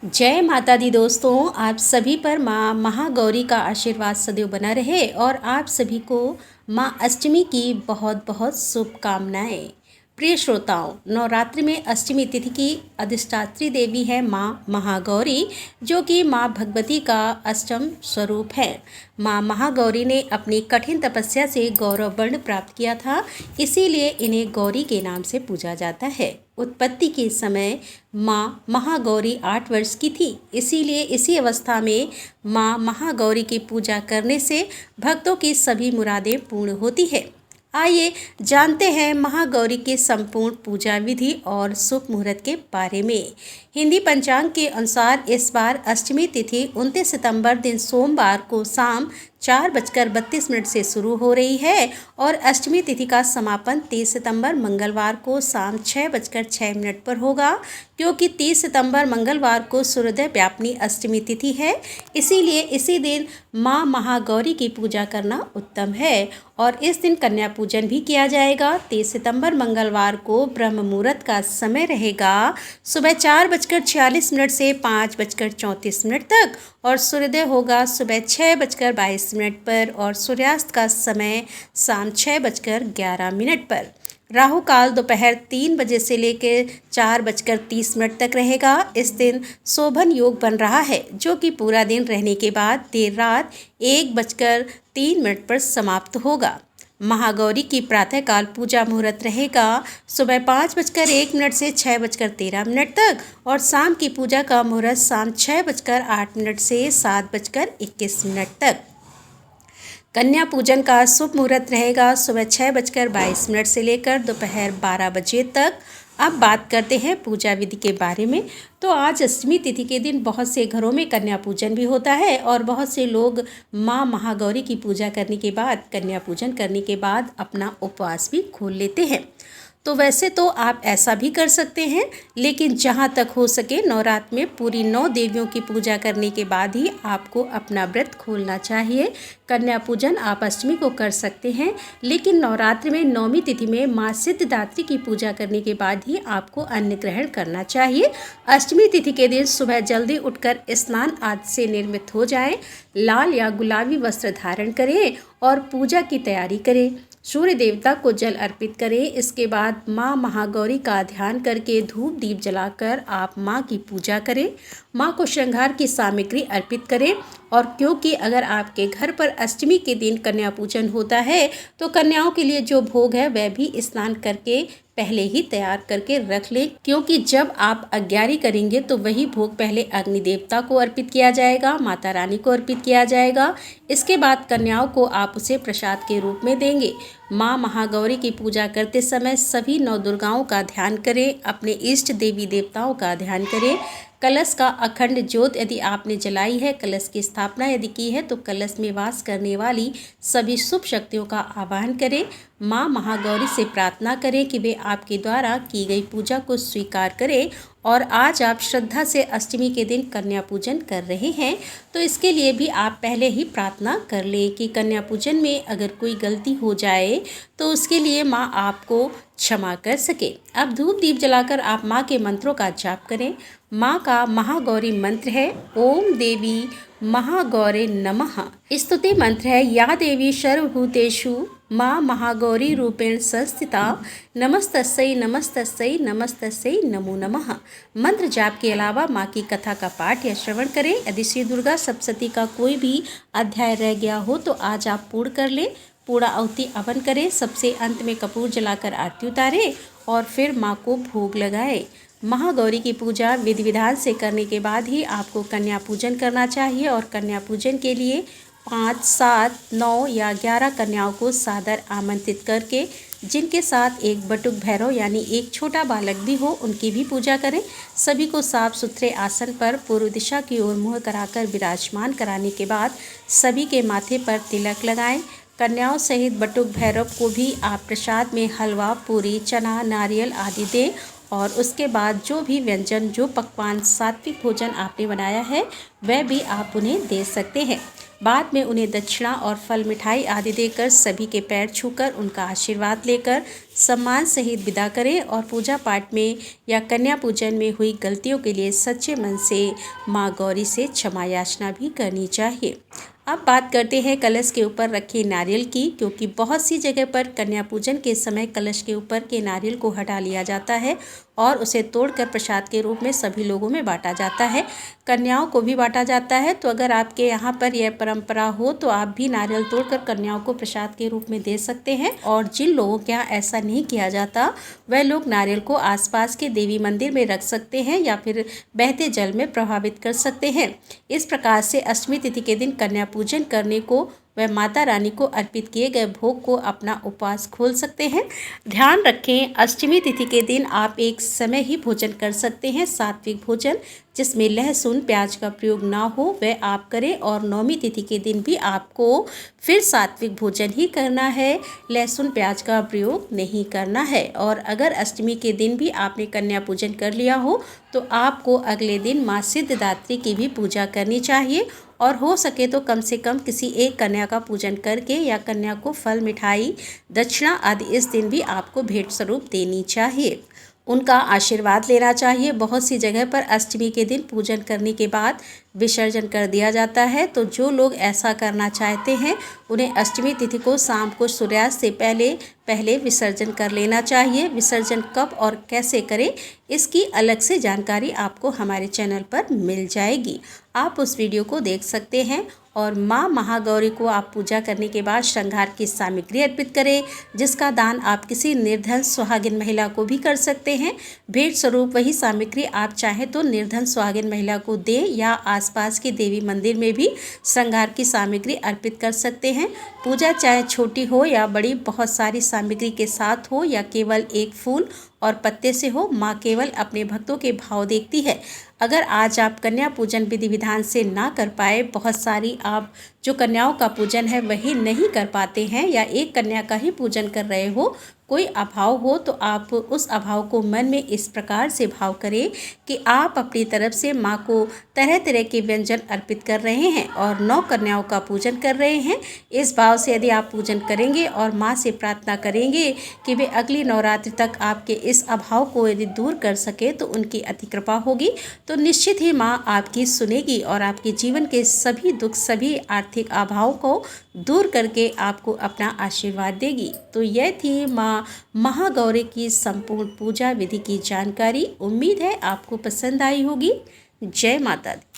जय माता दी दोस्तों, आप सभी पर माँ महागौरी का आशीर्वाद सदैव बना रहे और आप सभी को माँ अष्टमी की बहुत बहुत शुभकामनाएं। प्रिय श्रोताओं, नवरात्रि में अष्टमी तिथि की अधिष्ठात्री देवी है माँ महागौरी, जो कि माँ भगवती का अष्टम स्वरूप है। माँ महागौरी ने अपनी कठिन तपस्या से गौरव वर्ण प्राप्त किया था, इसीलिए इन्हें गौरी के नाम से पूजा जाता है। उत्पत्ति के समय माँ महागौरी 8 वर्ष की थी, इसीलिए इसी अवस्था में माँ महागौरी की पूजा करने से भक्तों की सभी मुरादें पूर्ण होती है। आइए जानते हैं महागौरी की संपूर्ण पूजा विधि और शुभ मुहूर्त के बारे में। हिंदी पंचांग के अनुसार इस बार अष्टमी तिथि 29 सितंबर दिन सोमवार को शाम 4:32 से शुरू हो रही है और अष्टमी तिथि का समापन 30 सितंबर मंगलवार को शाम 6:06 पर होगा। क्योंकि 30 सितंबर मंगलवार को सूर्योदय व्यापिनी अष्टमी तिथि है, इसीलिए इसी दिन माँ महागौरी की पूजा करना उत्तम है और इस दिन कन्या पूजन भी किया जाएगा। 30 सितंबर मंगलवार को ब्रह्म मुहूर्त का समय रहेगा सुबह 4:46 से 5:34 तक और सूर्योदय होगा सुबह 6:22 पर और सूर्यास्त का समय शाम 6:11 पर। राहु काल दोपहर 3 बजे से लेकर 4:30 तक रहेगा। इस दिन शोभन योग बन रहा है, जो कि पूरा दिन रहने के बाद देर रात 1:03 पर समाप्त होगा। महागौरी की प्रातःकाल पूजा मुहूर्त रहेगा सुबह 5:01 से 6:13 तक और शाम की पूजा का मुहूर्त शाम 6:08 से 7:21 तक। कन्या पूजन का शुभ मुहूर्त रहेगा सुबह 6:22 से लेकर दोपहर 12 बजे तक। अब बात करते हैं पूजा विधि के बारे में। तो आज अष्टमी तिथि के दिन बहुत से घरों में कन्या पूजन भी होता है और बहुत से लोग माँ महागौरी की पूजा करने के बाद, कन्या पूजन करने के बाद अपना उपवास भी खोल लेते हैं। तो वैसे तो आप ऐसा भी कर सकते हैं, लेकिन जहाँ तक हो सके नवरात्र में पूरी 9 देवियों की पूजा करने के बाद ही आपको अपना व्रत खोलना चाहिए। कन्या पूजन आप अष्टमी को कर सकते हैं, लेकिन नवरात्रि में 9वीं तिथि में माँ सिद्धिदात्री की पूजा करने के बाद ही आपको अन्न ग्रहण करना चाहिए। अष्टमी तिथि के दिन सुबह जल्दी उठकर स्नान आदि से निर्मित हो जाएं, लाल या गुलाबी वस्त्र धारण करें और पूजा की तैयारी करें। सूर्य देवता को जल अर्पित करें। इसके बाद माँ महागौरी का ध्यान करके धूप दीप जलाकर आप माँ की पूजा करें। माँ को श्रृंगार की सामग्री अर्पित करें और क्योंकि अगर आपके घर पर अष्टमी के दिन कन्या पूजन होता है तो कन्याओं के लिए जो भोग है वह भी स्नान करके पहले ही तैयार करके रख लें, क्योंकि जब आप अग्यारी करेंगे तो वही भोग पहले अग्नि देवता को अर्पित किया जाएगा, माता रानी को अर्पित किया जाएगा। इसके बाद कन्याओं को आप उसे प्रसाद के रूप में देंगे। माँ महागौरी की पूजा करते समय सभी 9 दुर्गाओं का ध्यान करें, अपने इष्ट देवी देवताओं का ध्यान करें। कलश का अखंड ज्योत यदि आपने जलाई है, कलश की स्थापना यदि की है, तो कलश में वास करने वाली सभी शुभ शक्तियों का आवाहन करें। माँ महागौरी से प्रार्थना करें कि वे आपके द्वारा की गई पूजा को स्वीकार करें। और आज आप श्रद्धा से अष्टमी के दिन कन्या पूजन कर रहे हैं, तो इसके लिए भी आप पहले ही प्रार्थना कर लें कि कन्या पूजन में अगर कोई गलती हो जाए तो उसके लिए माँ आपको क्षमा कर सके। अब धूप दीप जलाकर आप माँ के मंत्रों का जाप करें। माँ का महागौरी मंत्र है ओम देवी महागौरे नमः। स्तुति मंत्र है या देवी सर्वभूतेषु माँ महागौरी रूपेण संस्थिता नमस्तस्यै नमस्तस्यै नमस्तस्यै नमो नमः। मंत्र जाप के अलावा माँ की कथा का पाठ या श्रवण करें। यदि श्री दुर्गा सप्तशती का कोई भी अध्याय रह गया हो तो आज आप पूर्ण कर लें। पूरा आहुति हवन करें। सबसे अंत में कपूर जलाकर आरती उतारें और फिर माँ को भोग लगाएं। महागौरी की पूजा विधि विधान से करने के बाद ही आपको कन्या पूजन करना चाहिए और कन्या पूजन के लिए 5, 7, 9 या 11 कन्याओं को सादर आमंत्रित करके, जिनके साथ एक बटुक भैरव यानी एक छोटा बालक भी हो, उनकी भी पूजा करें। सभी को साफ सुथरे आसन पर पूर्व दिशा की ओर मुँह कराकर विराजमान कराने के बाद सभी के माथे पर तिलक लगाएं। कन्याओं सहित बटुक भैरव को भी आप प्रसाद में हलवा, पूरी, चना, नारियल आदि दें और उसके बाद जो भी व्यंजन, जो पकवान, सात्विक भोजन आपने बनाया है वह भी आप उन्हें दे सकते हैं। बाद में उन्हें दक्षिणा और फल मिठाई आदि देकर सभी के पैर छूकर उनका आशीर्वाद लेकर सम्मान सहित विदा करें और पूजा पाठ में या कन्या पूजन में हुई गलतियों के लिए सच्चे मन से माँ गौरी से क्षमा याचना भी करनी चाहिए। अब बात करते हैं कलश के ऊपर रखे नारियल की, क्योंकि बहुत सी जगह पर कन्या पूजन के समय कलश के ऊपर के नारियल को हटा लिया जाता है और उसे तोड़कर प्रसाद के रूप में सभी लोगों में बांटा जाता है, कन्याओं को भी बांटा जाता है। तो अगर आपके यहाँ पर यह परंपरा हो तो आप भी नारियल तोड़कर कन्याओं को प्रसाद के रूप में दे सकते हैं। और जिन लोगों के यहाँ ऐसा नहीं किया जाता वह लोग नारियल को आसपास के देवी मंदिर में रख सकते हैं या फिर बहते जल में प्रभावित कर सकते हैं। इस प्रकार से अष्टमी तिथि के दिन कन्या पूजन करने को वह माता रानी को अर्पित किए गए भोग को अपना उपवास खोल सकते हैं। ध्यान रखें, अष्टमी तिथि के दिन आप एक समय ही भोजन कर सकते हैं। सात्विक भोजन जिसमें लहसुन प्याज का प्रयोग ना हो वह आप करें, और नौमी तिथि के दिन भी आपको फिर सात्विक भोजन ही करना है, लहसुन प्याज का प्रयोग नहीं करना है। और अगर अष्टमी के दिन भी आपने कन्या पूजन कर लिया हो तो आपको अगले दिन माँ सिद्धिदात्री की भी पूजा करनी चाहिए, और हो सके तो कम से कम किसी एक कन्या का पूजन करके या कन्या को फल मिठाई दक्षिणा आदि इस दिन भी आपको भेंट स्वरूप देनी चाहिए, उनका आशीर्वाद लेना चाहिए। बहुत सी जगह पर अष्टमी के दिन पूजन करने के बाद विसर्जन कर दिया जाता है, तो जो लोग ऐसा करना चाहते हैं उन्हें अष्टमी तिथि को शाम को सूर्यास्त से पहले विसर्जन कर लेना चाहिए। विसर्जन कब और कैसे करें इसकी अलग से जानकारी आपको हमारे चैनल पर मिल जाएगी, आप उस वीडियो को देख सकते हैं। और माँ महागौरी को आप पूजा करने के बाद श्रृंगार की सामग्री अर्पित करें, जिसका दान आप किसी निर्धन सुहागिन महिला को भी कर सकते हैं। भेंट स्वरूप वही सामग्री आप चाहें तो निर्धन सुहागिन महिला को दें या आसपास के देवी मंदिर में भी श्रृंगार की सामग्री अर्पित कर सकते हैं। पूजा चाहे छोटी हो या बड़ी, बहुत सारी सामग्री के साथ हो या केवल एक फूल और पत्ते से हो, माँ केवल अपने भक्तों के भाव देखती है। अगर आज आप कन्या पूजन विधि विधान से ना कर पाए, बहुत सारी आप जो कन्याओं का पूजन है वही नहीं कर पाते हैं, या एक कन्या का ही पूजन कर रहे हो, कोई अभाव हो, तो आप उस अभाव को मन में इस प्रकार से भाव करें कि आप अपनी तरफ से माँ को तरह तरह के व्यंजन अर्पित कर रहे हैं और 9 कन्याओं का पूजन कर रहे हैं। इस भाव से यदि आप पूजन करेंगे और माँ से प्रार्थना करेंगे कि वे अगली नवरात्रि तक आपके इस अभाव को यदि दूर कर सके तो उनकी अति कृपा होगी, तो निश्चित ही माँ आपकी सुनेगी और आपके जीवन के सभी दुख, सभी आर्थिक अभाव को दूर करके आपको अपना आशीर्वाद देगी। तो यह थी माँ महागौरी की संपूर्ण पूजा विधि की जानकारी। उम्मीद है आपको पसंद आई होगी। जय माता दी।